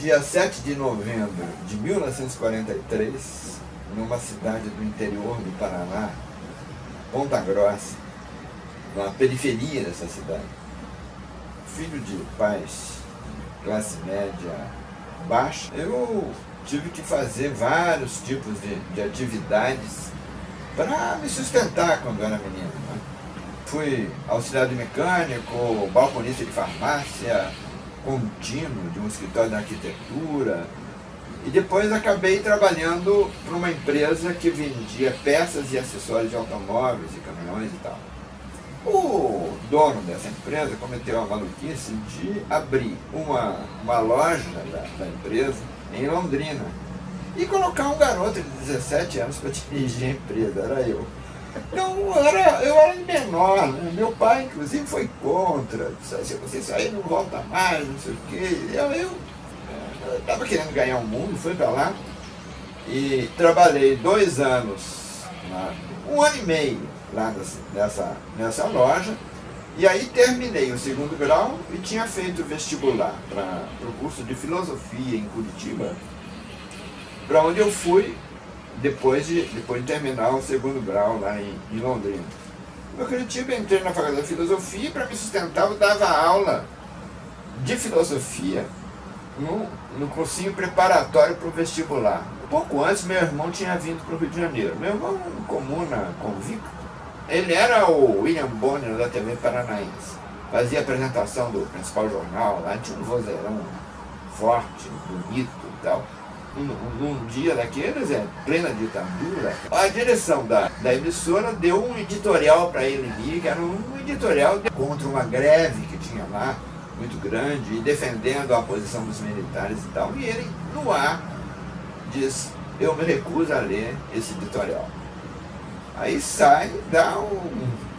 dia 7 de novembro de 1943, numa cidade do interior do Paraná, Ponta Grossa, na periferia dessa cidade, filho de pais de classe média baixa, eu tive que fazer vários tipos de atividades para me sustentar quando eu era menino, né? Fui auxiliar de mecânico, balconista de farmácia, contínuo de um escritório de arquitetura, e depois acabei trabalhando para uma empresa que vendia peças e acessórios de automóveis e caminhões e tal. O dono dessa empresa cometeu a maluquice de abrir uma loja da empresa em Londrina e colocar um garoto de 17 anos para dirigir a empresa, era eu. Então eu era menor, né? Meu pai inclusive foi contra, disse, se você sair não volta mais, não sei o quê. Eu estava querendo ganhar o mundo, fui para lá e trabalhei 2 anos, 1 ano e meio lá nessa loja, e aí terminei o 2º grau e tinha feito vestibular para o curso de filosofia em Curitiba, para onde eu fui depois de terminar o 2º grau lá em Londrina. No Curitiba entrei na faculdade de filosofia e para me sustentar eu dava aula de filosofia no cursinho preparatório para o vestibular. Pouco antes meu irmão tinha vindo para o Rio de Janeiro. Meu irmão comuna convicto, ele era o William Bonner da TV Paranaense. Fazia apresentação do principal jornal, lá tinha um vozeirão forte, bonito e tal. Num dia daqueles, plena ditadura, a direção da emissora deu um editorial para ele ali, que era um editorial contra uma greve que tinha lá, muito grande, e defendendo a posição dos militares e tal. E ele, no ar, diz, eu me recuso a ler esse editorial. Aí sai, dá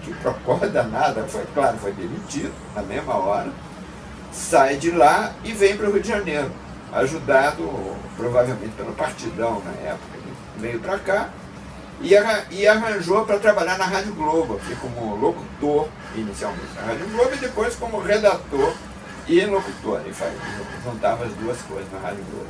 que procorda nada, foi demitido na mesma hora, sai de lá e vem para o Rio de Janeiro, ajudado provavelmente pelo Partidão na época. Ele veio para cá e arranjou para trabalhar na Rádio Globo, aqui como locutor inicialmente na Rádio Globo e depois como redator e locutor. Ele juntava as duas coisas na Rádio Globo.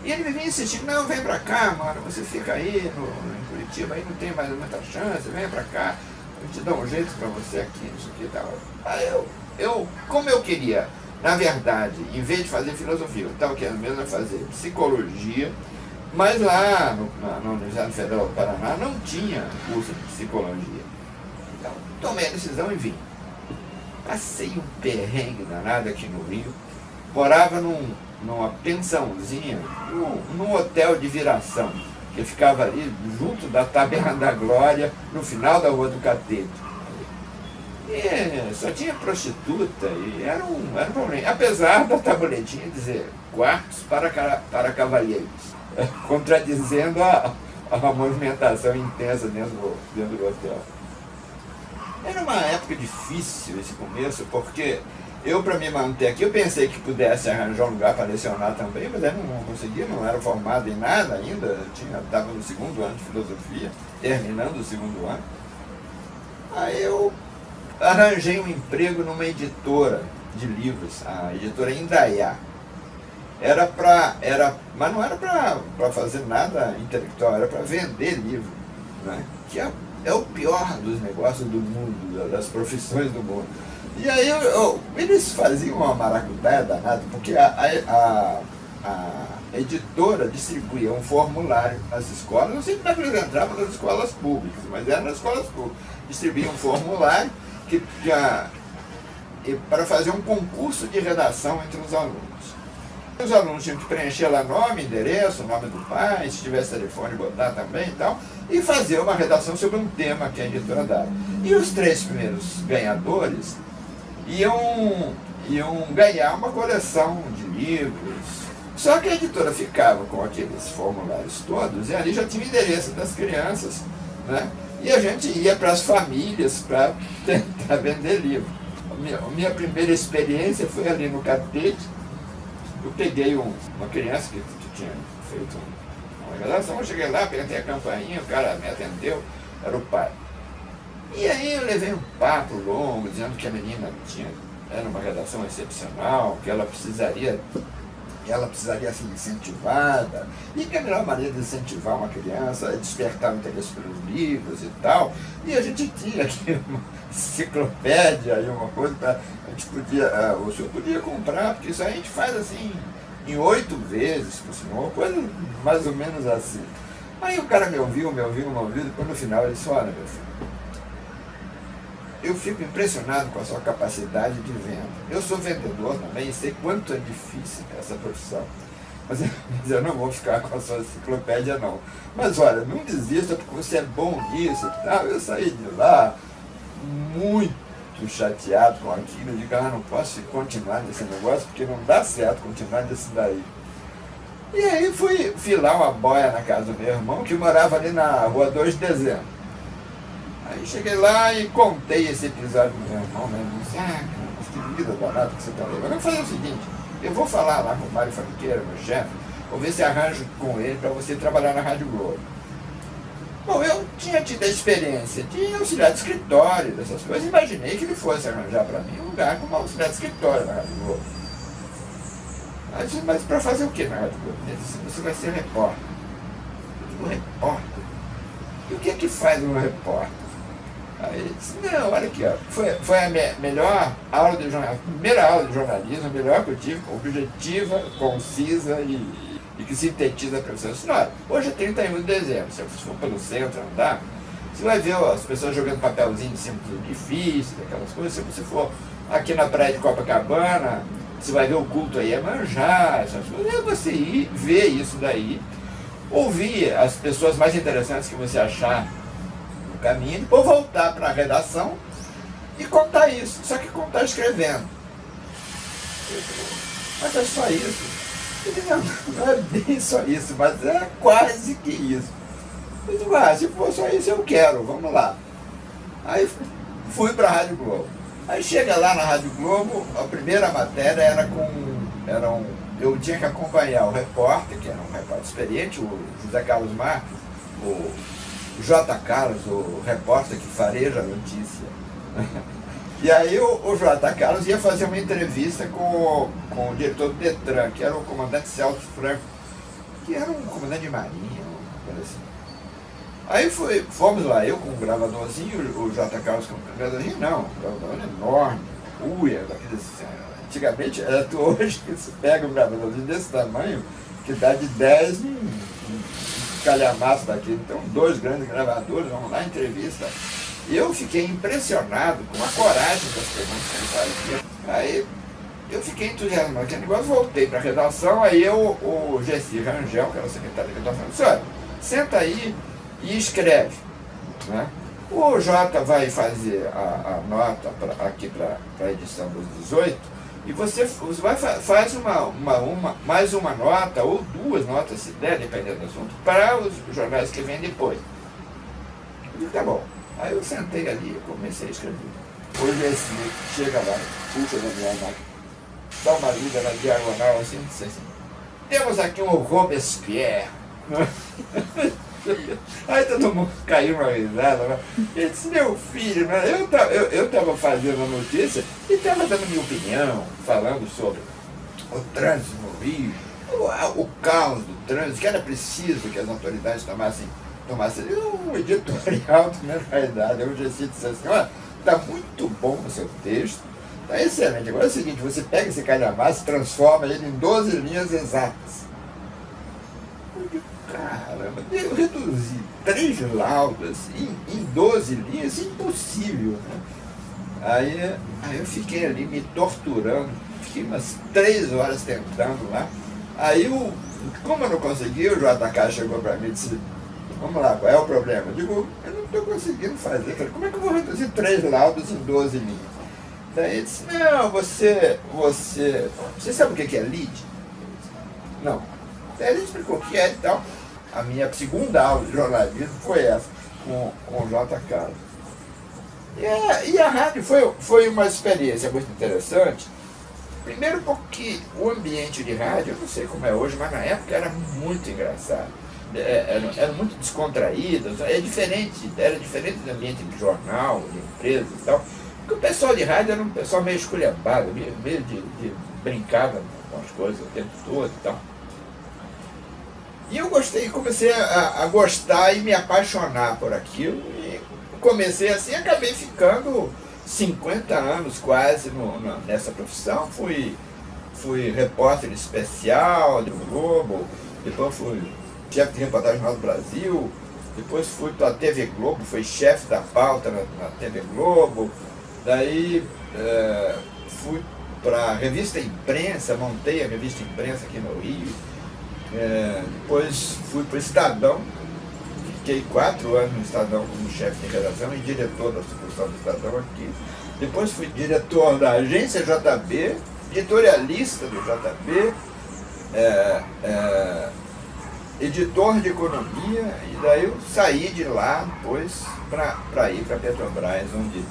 E ele me vinha insistindo, não, vem para cá, mano, você fica aí em Curitiba, aí não tem mais muita chance, vem para cá, eu te dou um jeito para você aqui, isso aqui e tal. Aí como eu queria, na verdade, em vez de fazer filosofia, eu estava querendo mesmo fazer psicologia, mas lá na Universidade Federal do Paraná não tinha curso de psicologia. Então, tomei a decisão e vim. Passei um perrengue danado aqui no Rio, morava numa pensãozinha, num hotel de Viração, que ficava ali junto da Taberna da Glória, no final da Rua do Catete. E só tinha prostituta e era um problema. Apesar da tabuletinha dizer quartos para cavalheiros, contradizendo a movimentação intensa dentro do hotel. Era uma época difícil esse começo, porque eu, para me manter aqui, eu pensei que pudesse arranjar um lugar para lecionar também, mas eu não conseguia, não era formado em nada ainda, estava no 2º ano de filosofia, terminando o 2º ano. Aí eu arranjei um emprego numa editora de livros, a editora Indaiá. Mas não era para fazer nada intelectual, era para vender livro, né? Que é o pior dos negócios do mundo, das profissões do mundo. E aí eles faziam uma maracutaia danada, porque a editora distribuía um formulário nas escolas, não sei como é que eles entravam nas escolas públicas, mas era nas escolas públicas. Distribuía um formulário para fazer um concurso de redação entre os alunos. Os alunos tinham que preencher lá nome, endereço, nome do pai, se tivesse telefone, botar também e tal, e fazer uma redação sobre um tema que a editora dava. E os 3 primeiros ganhadores iam ganhar uma coleção de livros. Só que a editora ficava com aqueles formulários todos, e ali já tinha o endereço das crianças, né? E a gente ia para as famílias para tentar vender livro. A minha primeira experiência foi ali no Catete. Eu peguei uma criança que tinha feito uma redação, eu cheguei lá, perguntei a campainha, o cara me atendeu, era o pai. E aí eu levei um papo longo, dizendo que a menina era uma redação excepcional, que ela precisaria ela precisaria ser incentivada, e que a melhor maneira de incentivar uma criança é despertar o interesse pelos livros e tal. E a gente tinha aqui uma enciclopédia e uma coisa, a gente podia, o senhor podia comprar, porque isso aí a gente faz assim em 8 vezes por semana, uma coisa mais ou menos assim. Aí o cara me ouviu, depois no final ele disse, olha, meu filho, eu fico impressionado com a sua capacidade de venda. Eu sou vendedor também e sei quanto é difícil essa profissão. Mas eu não vou ficar com a sua enciclopédia, não. Mas olha, não desista porque você é bom nisso e tal. Eu saí de lá muito chateado com aquilo. Eu digo, não posso continuar nesse negócio porque não dá certo continuar nisso daí. E aí fui filar uma boia na casa do meu irmão, que morava ali na rua 2 de dezembro. Aí cheguei lá e contei esse episódio pro meu irmão, né? Ele disse, mas que vida danada que você tá levando. Eu vou fazer o seguinte, eu vou falar lá com o Mário Fariqueira, meu chefe, vou ver se arranjo com ele para você trabalhar na Rádio Globo. Bom, eu tinha tido a experiência de auxiliar de escritório, dessas coisas, imaginei que ele fosse arranjar para mim um lugar como auxiliar de escritório na Rádio Globo. Aí eu disse, mas para fazer o que na Rádio Globo? Ele disse, você vai ser repórter. Eu digo, repórter? E o que é que faz um repórter? Aí ele disse, não, olha aqui, ó, foi a melhor aula de jornalismo, a primeira aula de jornalismo, a melhor que eu tive, objetiva, concisa e que sintetiza a profissão. Eu disse, olha, hoje é 31 de dezembro, se você for pelo centro andar, você vai ver as pessoas jogando papelzinho em cima dos edifícios, aquelas coisas. Se você for aqui na praia de Copacabana, você vai ver o culto aí a manjar, essas coisas. É você ir ver isso daí, ouvir as pessoas mais interessantes que você achar caminho, depois voltar para a redação e contar isso, só que contar escrevendo. Mas é só isso? Ele não é bem só isso, mas é quase que isso. Eu digo, se for só isso eu quero, vamos lá. Aí fui para a Rádio Globo. Aí chega lá na Rádio Globo, a primeira matéria eu tinha que acompanhar o repórter, que era um repórter experiente, o José Carlos Marques, o J. Carlos, o repórter que fareja a notícia. E aí o J. Carlos ia fazer uma entrevista com o diretor do Detran, que era o comandante Celso Franco, que era um comandante de marinha, uma coisa assim. Aí fomos lá, eu com um gravadorzinho, o J. Carlos com um gravadorzinho, não, um gravador enorme, daqueles, antigamente, hoje você pega um gravadorzinho desse tamanho, que dá de 10 calhamaço daquele. Então, 2 grandes gravadores, vamos lá, entrevista. E eu fiquei impressionado com a coragem das perguntas que ele fazia. Aí eu fiquei entusiasmado com aquele negócio, voltei para a redação, aí o Gessi Rangel, que era o secretário da redação, disse, olha, senta aí e escreve. Né? O Jota vai fazer a nota aqui para a edição dos 18, e você faz mais uma nota, ou 2 notas, se der, dependendo do assunto, para os jornais que vêm depois. Eu digo, tá bom. Aí eu sentei ali e comecei a escrever. Hoje esse chega lá, puxa da minha máquina, dá uma lida na diagonal assim, e disse assim, temos aqui um Robespierre. Aí todo mundo caiu uma risada. Ele disse, meu filho, né? eu estava fazendo a notícia e estava dando minha opinião, falando sobre o trânsito no Rio, o caos do trânsito, que era preciso que as autoridades tomassem um editorial da minha realidade. Eu já disse assim, olha, está muito bom o seu texto, está excelente. Agora é o seguinte, você pega esse calhamaço e transforma ele em 12 linhas exatas. Caramba, eu reduzi 3 laudas em 12 linhas, impossível, né? Aí eu fiquei ali me torturando, fiquei umas 3 horas tentando lá. Aí, como eu não consegui, o JK chegou para mim e disse, vamos lá, qual é o problema? Eu digo, eu não estou conseguindo fazer. Eu falei, como é que eu vou reduzir 3 laudas em 12 linhas? Daí ele disse, não, você sabe o que é lead? Não. Daí ele explicou o que é e tal. A minha segunda aula de jornalismo foi essa, com o J. Carlos. E a rádio foi uma experiência muito interessante. Primeiro porque o ambiente de rádio, eu não sei como é hoje, mas na época era muito engraçado. Era muito descontraído, era diferente do ambiente de jornal, de empresa e tal. Porque o pessoal de rádio era um pessoal meio esculhambado, meio brincava com as coisas o tempo todo e tal. E eu gostei, comecei a gostar e me apaixonar por aquilo. E comecei assim, acabei ficando 50 anos quase nessa profissão. Fui repórter especial do Globo, depois fui chefe de reportagem no Jornal do Brasil, depois fui para a TV Globo, fui chefe da pauta na TV Globo, daí fui para a revista Imprensa, montei a revista Imprensa aqui no Rio, depois fui para o Estadão, fiquei 4 anos no Estadão como chefe de redação e diretor da sucursal do Estadão aqui, depois fui diretor da agência JB, editorialista do JB, editor de economia, e daí eu saí de lá depois para ir para Petrobras, onde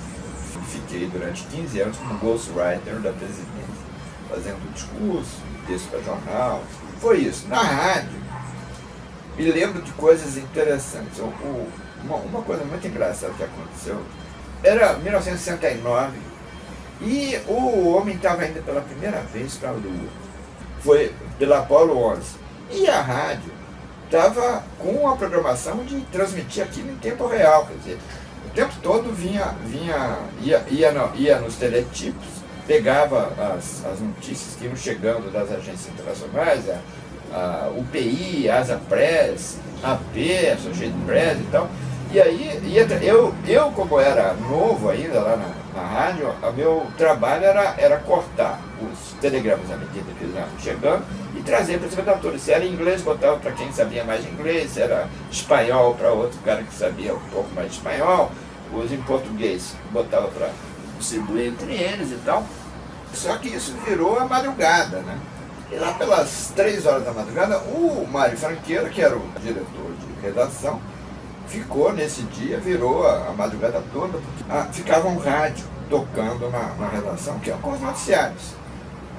fiquei durante 15 anos como ghostwriter da presidência, fazendo discurso, texto para jornal. Foi isso. Na rádio, me lembro de coisas interessantes. Uma coisa muito engraçada que aconteceu, era 1969, e o homem estava indo pela primeira vez para a Lua. Foi pela Apollo 11. E a rádio estava com a programação de transmitir aquilo em tempo real, quer dizer, o tempo todo ia nos teletipos, pegava as notícias que iam chegando das agências internacionais, a UPI, a Asa Press, a AP, a Associated Press e tal. E aí, eu como era novo ainda lá na rádio, o meu trabalho era cortar os telegramas à medida que eles iam chegando e trazer para os redatores. Se era inglês, botava para quem sabia mais inglês, se era espanhol, para outro cara que sabia um pouco mais de espanhol, os em português, botava para distribuir entre eles e tal. Só que isso virou a madrugada, né? E lá pelas 3 horas da madrugada, o Mário Franqueira, que era o diretor de redação, ficou nesse dia, virou a madrugada toda, porque ficava um rádio tocando na redação, que é com os noticiários.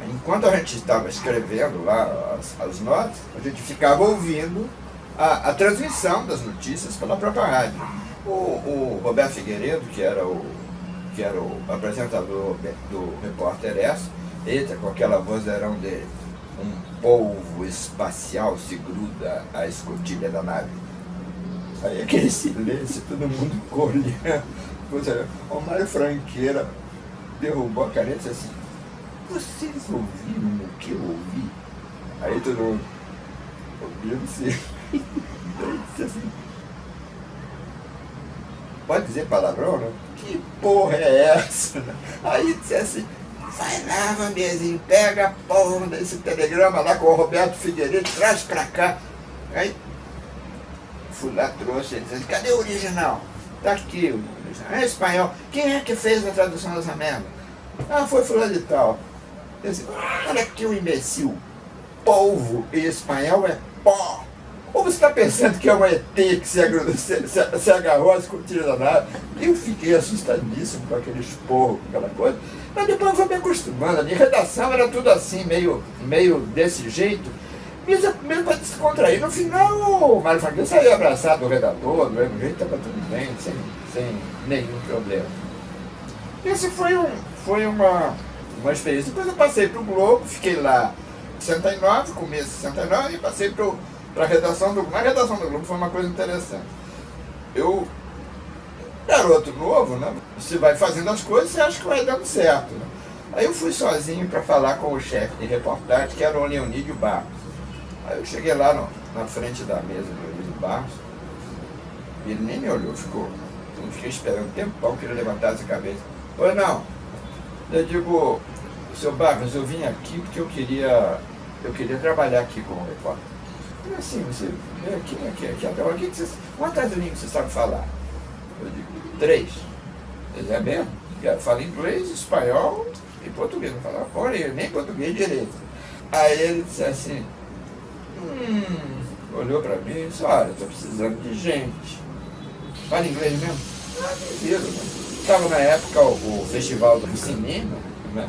Enquanto a gente estava escrevendo lá as notas, a gente ficava ouvindo a transmissão das notícias pela própria rádio. O Roberto Figueiredo, que era o apresentador do Repórter S, eita, com aquela vozeirão dele, um polvo espacial se gruda à escotilha da nave. Aí aquele silêncio, todo mundo olhando. O Mário Franqueira derrubou a caneta e disse assim: vocês ouviram o que eu ouvi? Aí todo mundo ouviu assim. Daí disse assim: pode dizer palavrão, né? Que porra é essa? Aí disse assim: vai lá, Vandezinho, pega a porra desse telegrama lá com o Roberto Figueiredo, traz pra cá. Aí fui lá, trouxe, ele disse: cadê o original? Tá aqui o original. É espanhol. Quem é que fez a tradução dessa merda? Ah, foi fulano de tal. Eu disse: olha aqui o imbecil. Polvo em espanhol é pó. Ou você está pensando que é um ET que se agarrou às cortinas da nave? Eu fiquei assustadíssimo com aquele esporro, com aquela coisa. Mas depois eu fui me acostumando. A minha redação era tudo assim, meio desse jeito. Mesmo para descontrair. No final, o Mário Franqueira saiu abraçado do redator, do mesmo jeito, estava tudo bem, sem nenhum problema. Esse foi uma experiência. Depois eu passei para o Globo, fiquei lá em 69, começo de 69, e passei para a redação do Globo. Na redação do Globo foi uma coisa interessante. Eu, garoto novo, né? Você vai fazendo as coisas e você acha que vai dando certo, né? Aí eu fui sozinho para falar com o chefe de reportagem, que era o Leonídio Barros. Aí eu cheguei lá na frente da mesa do Leonídio Barros, e ele nem me olhou, eu fiquei esperando um tempão que ele levantasse a cabeça. Pois não. Eu digo: seu Barros, eu vim aqui porque eu queria trabalhar aqui como repórter. E assim, você vem aqui até aqui, quantas línguas você sabe falar? Eu digo: 3. Ele é mesmo? Eu falo inglês, espanhol e português. Não falava porra, nem português direito. Aí ele disse assim, olhou pra mim e disse: olha, estou precisando de gente. Fala inglês mesmo? Estava na época o festival do cinema, né?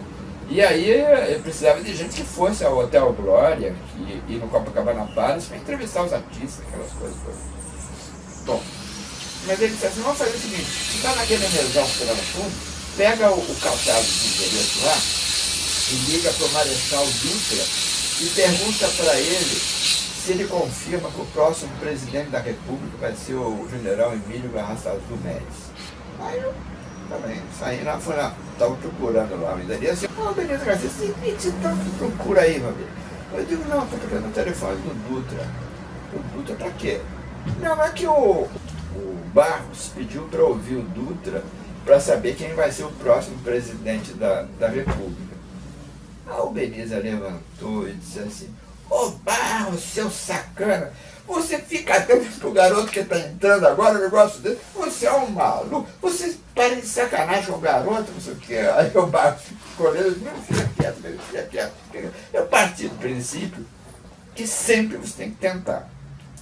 E aí eu precisava de gente que fosse ao Hotel Glória e no Copacabana Palace para entrevistar os artistas, aquelas coisas todas. Bom, mas ele disse assim: vamos fazer o seguinte, você está naquele mesão que você está no fundo, pega o calçado de endereço lá e liga para o Marechal Dutra e pergunta para ele se ele confirma que o próximo presidente da República vai ser o general Emílio Garrastazu Médici. Aí eu também saí lá, fui lá, estava procurando lá o endereço. Beleza, Garcia, você procura aí, meu amigo. Eu digo, não, estou procurando o telefone do Dutra. O Dutra para quê? Não, é que o Barros pediu para ouvir o Dutra para saber quem vai ser o próximo presidente da República. Aí o Beleza levantou e disse assim, ô Barros, seu sacana, você fica dando pro garoto que está entrando agora, um negócio desse, você é um maluco, você para de sacanagem com o garoto, não sei o quê. Aí o Barros ficou olhando, não, fica quieto. Eu parti do princípio que sempre você tem que tentar.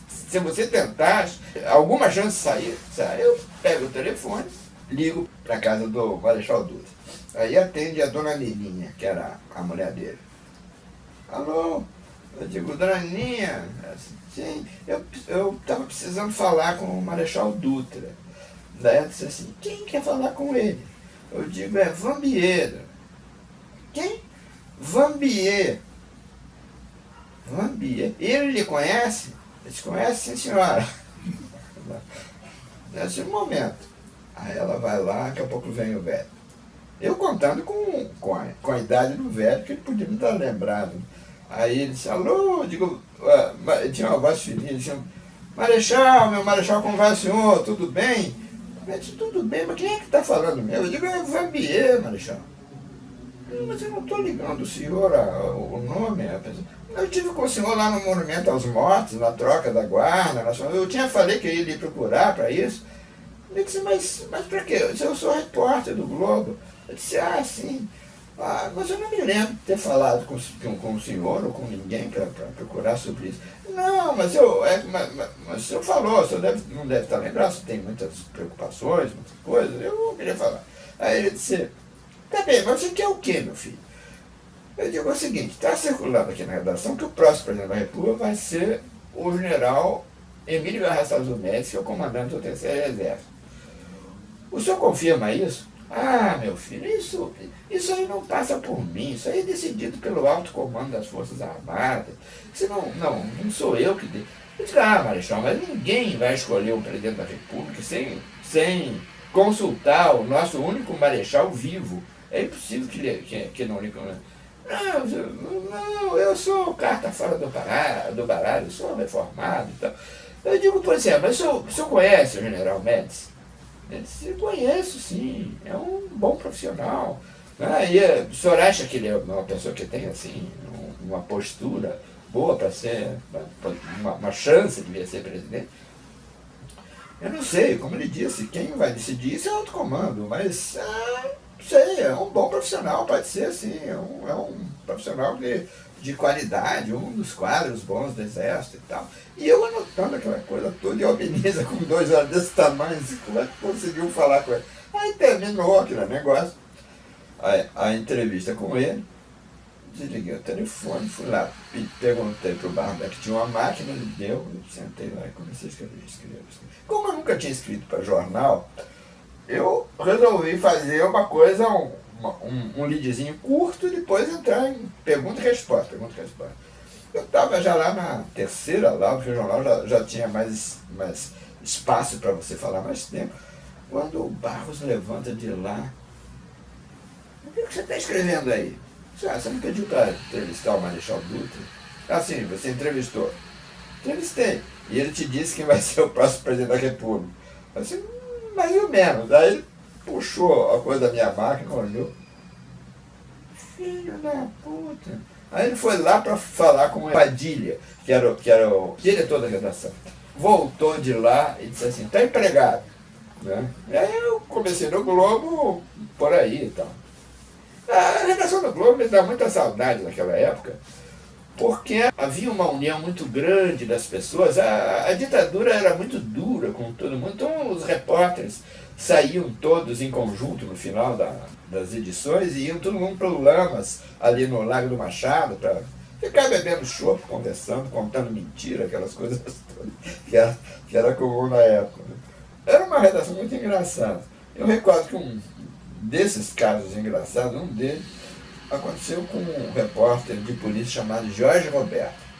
Se você tentar, alguma chance de sair, eu pego o telefone, ligo para a casa do Marechal Dutra. Aí atende a dona Nininha, que era a mulher dele. Alô? Eu digo, dona Nininha, sim, eu estava precisando falar com o Marechal Dutra. Daí ela disse assim, quem quer falar com ele? Eu digo, é Vambier. Quem? Vambier. Vambier. Ele lhe conhece? Ele te conhece, sim, senhora. Nesse momento. Aí ela vai lá, daqui a pouco vem o velho. Eu contando com a idade do velho, que ele podia me dar lembrado. Aí ele disse, alô, eu digo, tinha uma voz fininha, ele disse, Marechal, meu Marechal, como vai, senhor? Tudo bem? Eu disse, tudo bem, mas quem é que está falando mesmo? Eu digo, é Vambier, Marechal. Mas eu não estou ligando o senhor, o nome. Eu estive com o senhor lá no Monumento aos Mortos, na troca da Guarda Nacional. Eu falei que eu ia lhe procurar para isso. Ele disse, mas para quê? Eu disse, eu sou repórter do Globo. Eu disse, sim. Mas eu não me lembro de ter falado com o senhor ou com ninguém para procurar sobre isso. Não, mas o senhor falou, o senhor não deve estar lembrado, você tem muitas preocupações, muitas coisas. Eu não queria falar. Aí ele disse, tá bem, mas você quer o quê, meu filho? Eu digo o seguinte, está circulando aqui na redação que o próximo presidente da República vai ser o general Emílio Garrastazu Médici, que é o comandante do Terceiro Exército. O senhor confirma isso? Meu filho, isso aí não passa por mim, isso aí é decidido pelo alto comando das Forças Armadas. Isso não sou eu que... Eu digo, Marechal, mas ninguém vai escolher o presidente da República sem consultar o nosso único marechal vivo. É impossível que não lhe... Não, eu sou carta fora do baralho, eu sou reformado e tal. Eu digo, pois é, mas o senhor conhece o general Médici? Ele disse, eu conheço, sim, é um bom profissional. E o senhor acha que ele é uma pessoa que tem, assim, uma postura boa para ser, uma chance de vir a ser presidente? Eu não sei, como ele disse, quem vai decidir isso é o alto comando, mas não sei, é um bom profissional, pode ser, sim, é um profissional de qualidade, um dos quadros bons do Exército e tal. E eu anotando aquela coisa toda, e o Beneza com 2 olhos desse tamanho, assim, como é que conseguiu falar com ele? Aí terminou aquele negócio, a entrevista com ele, desliguei o telefone, fui lá, perguntei para o Barbeck que tinha uma máquina, ele deu, eu sentei lá e comecei a escrever. Como eu nunca tinha escrito para jornal, eu resolvi fazer uma coisa, um leadzinho curto e depois entrar em pergunta e resposta. Eu estava já lá na terceira, lá, porque o jornal já tinha mais espaço para você falar mais tempo. Quando o Barros levanta de lá, o que você está escrevendo aí? Você não pediu para entrevistar o Marechal Dutra? Sim, você entrevistou. Entrevistei. E ele te disse quem vai ser o próximo presidente da República. Eu disse, mais ou menos. Aí ele puxou a coisa da minha máquina, olhou. Filho da puta. Aí ele foi lá para falar com o Padilha, que era o diretor da redação. Voltou de lá e disse assim, está empregado. Né? E aí eu comecei no Globo por aí e tal. A redação do Globo me dá muita saudade naquela época, porque havia uma união muito grande das pessoas. A ditadura era muito dura com todo mundo, então os repórteres saíam todos em conjunto no final das edições e iam todo mundo para o Lamas, ali no Lago do Machado, para ficar bebendo chopp, conversando, contando mentira, aquelas coisas todas, que era comum na época. Era uma redação muito engraçada. Eu recordo que um desses casos engraçados, um deles, aconteceu com um repórter de polícia chamado Jorge Roberto.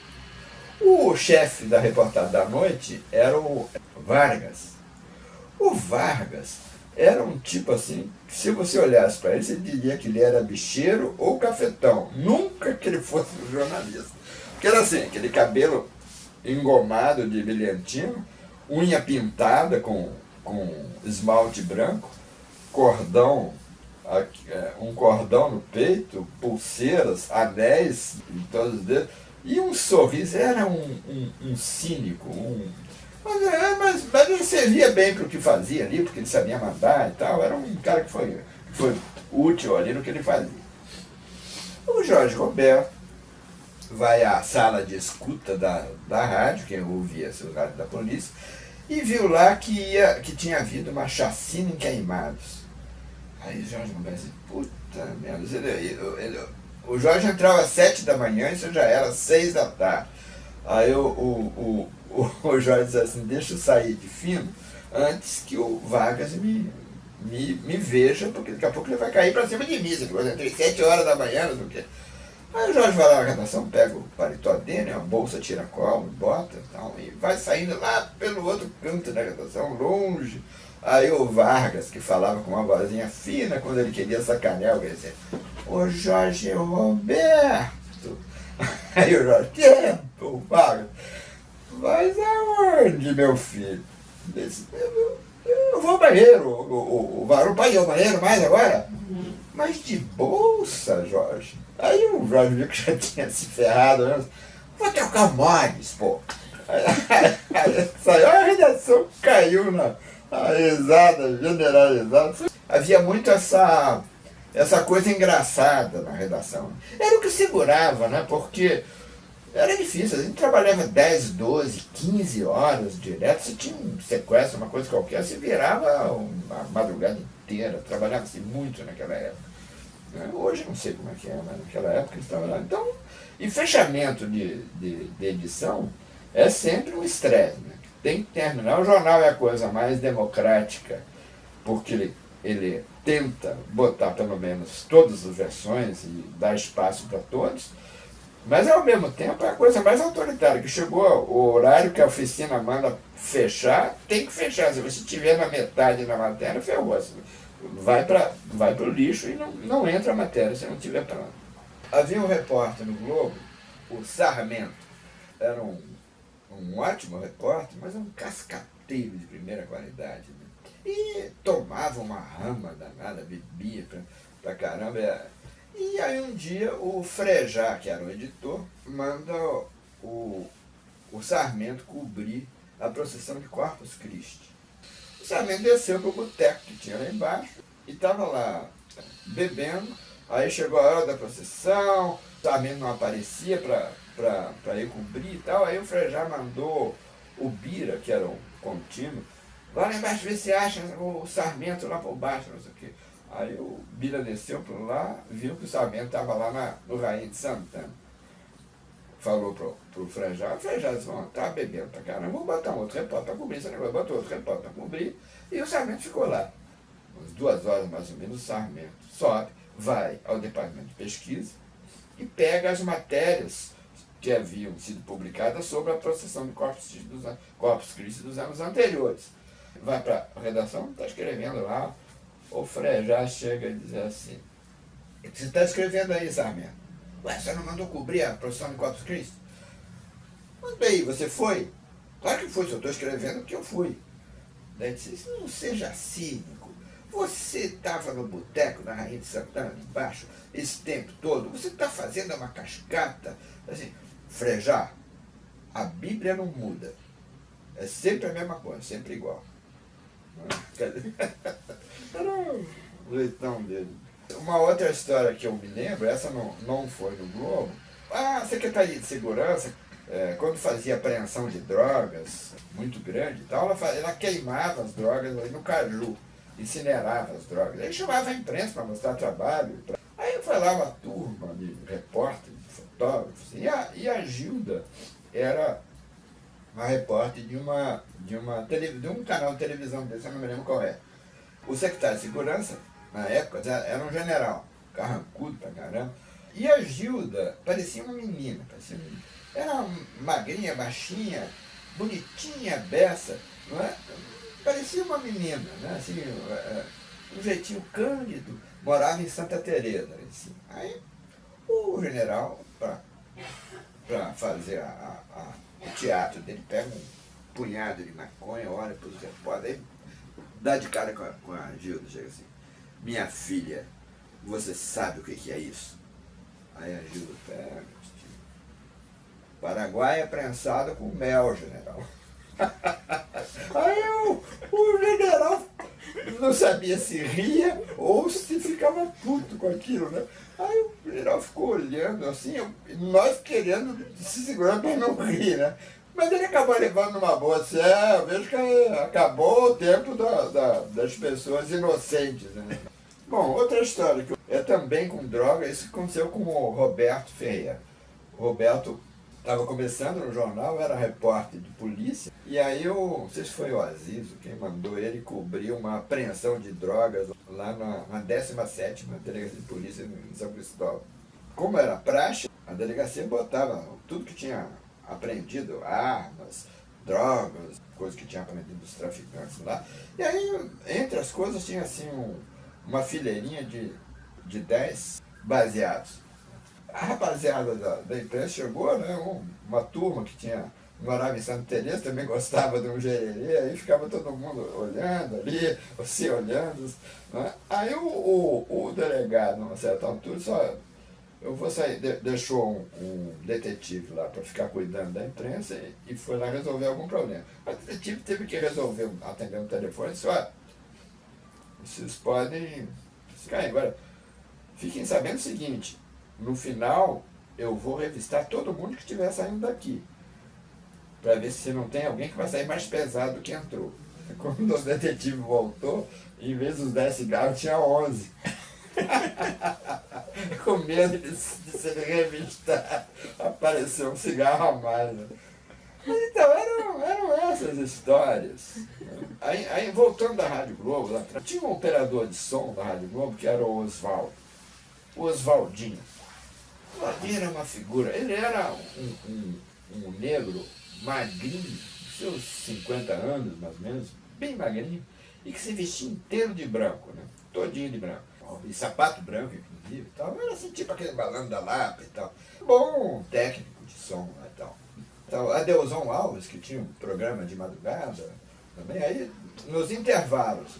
O chefe da reportagem da noite era o Vargas. O Vargas era um tipo assim, que se você olhasse para ele, você diria que ele era bicheiro ou cafetão. Nunca que ele fosse um jornalista. Porque era assim, aquele cabelo engomado de brilhantina, unha pintada com esmalte branco, cordão, um cordão no peito, pulseiras, anéis em todos os dedos, e um sorriso. Era um cínico, mas ele servia bem para o que fazia ali, porque ele sabia mandar e tal. Era um cara que foi útil ali no que ele fazia. O Jorge Roberto vai à sala de escuta da rádio, quem ouvia o rádio da polícia, e viu lá que tinha havido uma chacina em Queimados. Aí o Jorge Roberto disse, puta merda, o Jorge entrava às 7 da manhã, isso já era 6 da tarde. Aí o Jorge disse assim, deixa eu sair de fino antes que o Vargas me veja, porque daqui a pouco ele vai cair para cima de mim. Eu entrei 7 horas da manhã, não sei o quê. Aí o Jorge vai lá na redação, pega o paletó dele, uma bolsa tiracolo, bota e tal, e vai saindo lá pelo outro canto da redação, longe. Aí o Vargas, que falava com uma vozinha fina, quando ele queria sacanear, ele dizia, ô Jorge Roberto. Aí o Jorge, tempo, Vargas, mas aonde, meu filho? Disse, eu vou ao banheiro, o pai ia ao banheiro mais agora? Mas de bolsa, Jorge. Aí o Jorge viu que já tinha se ferrado, né? Vou trocar mods, pô. Aí saiu, a redação caiu na risada generalizada. Havia muito essa coisa engraçada na redação. Era o que segurava, né? Porque era difícil, a gente trabalhava 10, 12, 15 horas direto. Se tinha um sequestro, uma coisa qualquer, se virava uma madrugada inteira. Trabalhava-se muito naquela época. Hoje não sei como é que é, mas naquela época eles estavam lá. Então, e fechamento de edição é sempre um estresse, né? Tem que terminar. O jornal é a coisa mais democrática, porque ele tenta botar pelo menos todas as versões e dar espaço para todos, mas ao mesmo tempo é a coisa mais autoritária, que chegou o horário que a oficina manda fechar, tem que fechar. Se você estiver na metade da matéria, ferrou. Vai para o lixo e não entra a matéria se não tiver pronto. Havia um repórter no Globo, o Sarmento, era um ótimo repórter, mas um cascateiro de primeira qualidade, né? E tomava uma rama danada, bebia pra caramba. E aí um dia o Frejá, que era o editor, manda o Sarmento cobrir a procissão de Corpus Christi. O Sarmento desceu pro boteco que tinha lá embaixo e estava lá bebendo. Aí chegou a hora da procissão, o Sarmento não aparecia para ir cobrir e tal. Aí o Frejá mandou o Bira, que era um contínuo, vai lá embaixo ver se acha o Sarmento lá por baixo, não sei o quê. Aí o Bira desceu por lá, viu que o Sarmento estava lá no Rainha de Santana. Falou pro Frejá, o Frejá disse, tá bebendo pra caramba, vou botar um outro repórter pra cobrir esse negócio, botou outro repórter pra cobrir, e o Sarmento ficou lá. Umas 2 horas mais ou menos, o Sarmento sobe, vai ao departamento de pesquisa e pega as matérias que haviam sido publicadas sobre a procissão de Corpus Christi dos anos anteriores. Vai para a redação, está escrevendo lá, o Frejá chega e diz assim, o que você está escrevendo aí, Sarmento? Ué, você não mandou cobrir a procissão de Corpus Christi? Mas bem, você foi? Claro que foi, se eu estou escrevendo que eu fui. Daí disse, não seja cínico. Você estava no boteco da Rainha de Santana, embaixo, esse tempo todo. Você está fazendo uma cascata. Assim, Frejá, a Bíblia não muda. É sempre a mesma coisa, sempre igual. Era o jeitão dele. Uma outra história que eu me lembro, essa não foi no Globo, a Secretaria de Segurança, quando fazia apreensão de drogas muito grande e tal, ela queimava as drogas ali no Caju, incinerava as drogas. Aí chamava a imprensa para mostrar trabalho. Aí foi lá uma turma de repórteres, de fotógrafos, e a Gilda era uma repórter de um canal de televisão desse, eu não me lembro qual é. O secretário de Segurança, na época, era um general. carrancudo pra caramba. E a Gilda parecia uma menina, parecia uma menina. Era magrinha, baixinha, bonitinha, beça, não é? Parecia uma menina, né? Assim, um jeitinho cândido, morava em Santa Teresa. Assim. Aí o general, para fazer o teatro dele, pega um punhado de maconha, olha para os repórteres, aí dá de cara com a Gilda, chega assim, minha filha, você sabe o que é isso? Aí a Gilda pega, Paraguai é prensado com mel, general. Aí o general não sabia se ria ou se ficava puto com aquilo, né? Aí o general ficou olhando assim, nós querendo se segurar para não rir, né? Mas ele acabou levando uma boa, assim, eu vejo que acabou o tempo das pessoas inocentes, né? Bom, outra história que é também com droga, isso aconteceu com o Roberto Ferreira. O Roberto estava começando no jornal, era repórter de polícia, e aí não sei se foi o Azizo quem mandou ele cobrir uma apreensão de drogas lá na 17ª Delegacia de Polícia em São Cristóvão. Como era praxe, a delegacia botava tudo que tinha apreendido, armas, drogas, coisas que tinha aprendido dos traficantes lá. E aí, entre as coisas, tinha assim uma fileirinha de 10 baseados. A rapaziada da imprensa chegou, né, uma turma que morava em Santa Teresa, também gostava de um gererê, aí ficava todo mundo olhando ali, você olhando. Né? Aí o delegado, numa certa altura, só, eu vou sair, deixou um detetive lá para ficar cuidando da imprensa e foi lá resolver algum problema. O detetive teve que resolver, atender um telefone e disse, olha, vocês podem ficar aí. Agora, fiquem sabendo o seguinte, no final, eu vou revistar todo mundo que estiver saindo daqui, para ver se não tem alguém que vai sair mais pesado do que entrou. Quando o detetive voltou, em vez dos 10 cigarros, tinha 11. Com medo de ser revistado, apareceu um cigarro a mais. Né? Mas então, eram essas histórias. Aí, voltando da Rádio Globo, lá atrás, tinha um operador de som da Rádio Globo que era o Oswaldo. O Oswaldinho. O Oswaldinho era uma figura. Ele era um negro magrinho, seus 50 anos, mais ou menos, bem magrinho, e que se vestia inteiro de branco, né? Todinho de branco. E sapato branco, inclusive, e tal. Era assim, tipo aquele balão da Lapa e tal. Bom técnico de som e tal. Então, Adelson Alves, que tinha um programa de madrugada, também, aí nos intervalos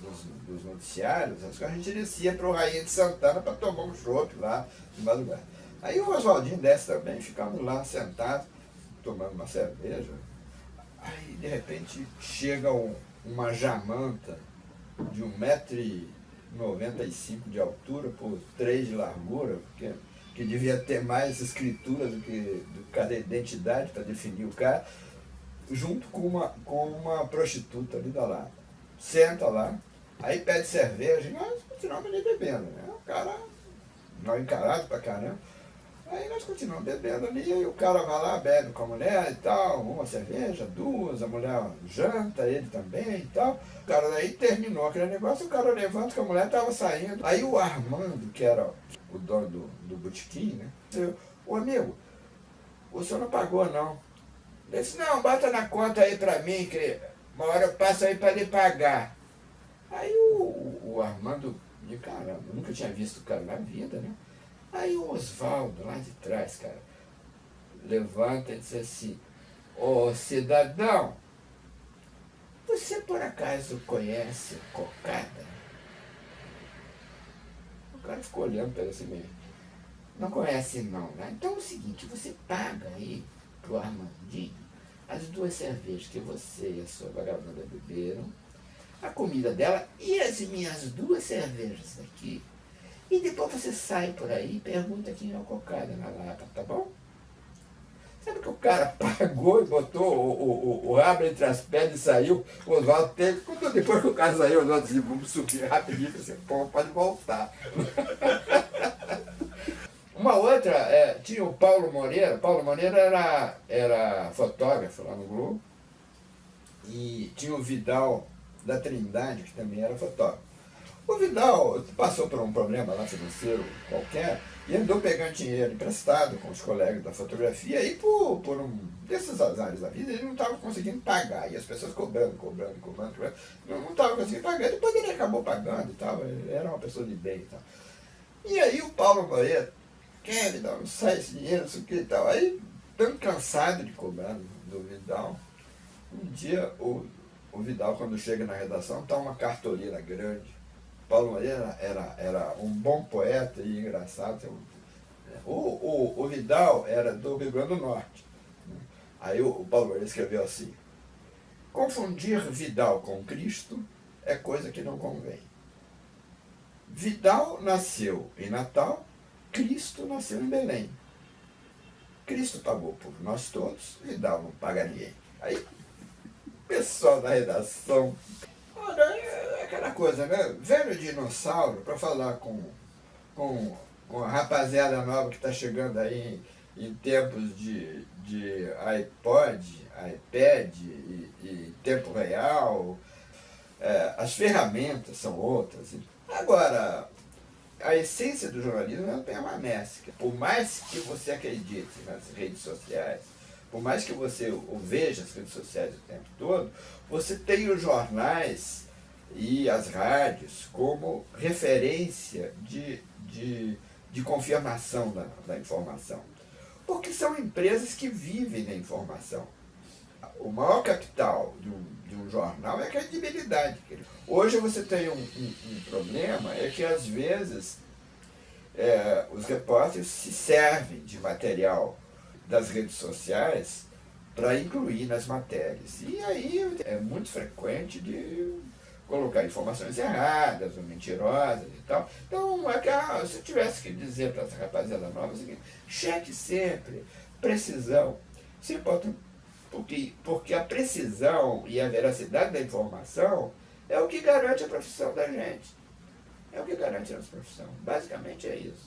dos noticiários, a gente descia para o Rainha de Santana para tomar um chopp lá de madrugada. Aí o Oswaldinho desce também, ficamos lá sentados, tomando uma cerveja. Aí, de repente, chega uma jamanta de 1,95 m de altura por 3 de largura, que devia ter mais escritura do que cada identidade para definir o cara, junto com uma prostituta ali da Lapa. Senta lá, aí pede cerveja, e nós continuamos ali bebendo, né? O cara mal encarado pra caramba. Aí nós continuamos bebendo ali, e o cara vai lá, bebe com a mulher e tal, uma cerveja, duas, a mulher janta, ele também e tal. O cara daí terminou aquele negócio, o cara levanta que a mulher estava saindo. Aí o Armando, que era o dono do botequim, né? Disse, ô amigo, o senhor não pagou não. Ele disse, não, bota na conta aí pra mim, que uma hora eu passo aí pra lhe pagar. Aí o Armando, de caramba, eu nunca tinha visto o cara na vida, né? Aí o Oswaldo, lá de trás, cara, levanta e diz assim, ô cidadão, você por acaso conhece cocada? O cara ficou olhando para ele assim mesmo. Não conhece não, né? Então é o seguinte, você paga aí pro Armandinho as 2 cervejas que você e a sua vagabunda beberam, a comida dela e as minhas 2 cervejas aqui. E depois você sai por aí e pergunta quem é o cocada na lata, tá bom? Sabe que o cara pagou e botou o rabo entre as pernas e saiu, o Oswaldo teve, depois que o cara saiu, o Oswaldo disse, vamos subir rapidinho, você pode voltar. Uma outra, tinha o Paulo Moreira era fotógrafo lá no Globo, e tinha o Vidal da Trindade, que também era fotógrafo. O Vidal passou por um problema lá financeiro qualquer e andou pegando dinheiro emprestado com os colegas da fotografia e por um desses azares da vida ele não estava conseguindo pagar. E as pessoas cobrando, não estava conseguindo pagar. Depois ele acabou pagando e tal, ele era uma pessoa de bem e tal. E aí o Paulo Moreira, Vidal, não sai esse dinheiro, não sei o que e tal. Aí, tão cansado de cobrar do Vidal, um dia o Vidal, quando chega na redação, está uma cartolina grande. Paulo Moreira era um bom poeta e engraçado. O Vidal era do Rio Grande do Norte. Aí o Paulo Moreira escreveu assim: confundir Vidal com Cristo é coisa que não convém. Vidal nasceu em Natal, Cristo nasceu em Belém. Cristo pagou por nós todos, Vidal não paga ninguém. Aí o pessoal da redação, olha, é aquela coisa, né? Velho dinossauro, para falar com a rapaziada nova que está chegando aí em tempos de iPod, iPad e tempo real, as ferramentas são outras. Agora, a essência do jornalismo ela permanece. Por mais que você acredite nas redes sociais, por mais que você veja as redes sociais o tempo todo, você tem os jornais e as rádios como referência de confirmação da informação. Porque são empresas que vivem da informação. O maior capital de um jornal é a credibilidade. Hoje você tem um problema, é que às vezes os repórteres se servem de material das redes sociais para incluir nas matérias. E aí é muito frequente de colocar informações erradas ou mentirosas e tal. Então, se eu tivesse que dizer para essa rapaziada nova, é o seguinte: cheque sempre, precisão. Isso é importante, porque a precisão e a veracidade da informação é o que garante a profissão da gente. É o que garante a nossa profissão. Basicamente é isso.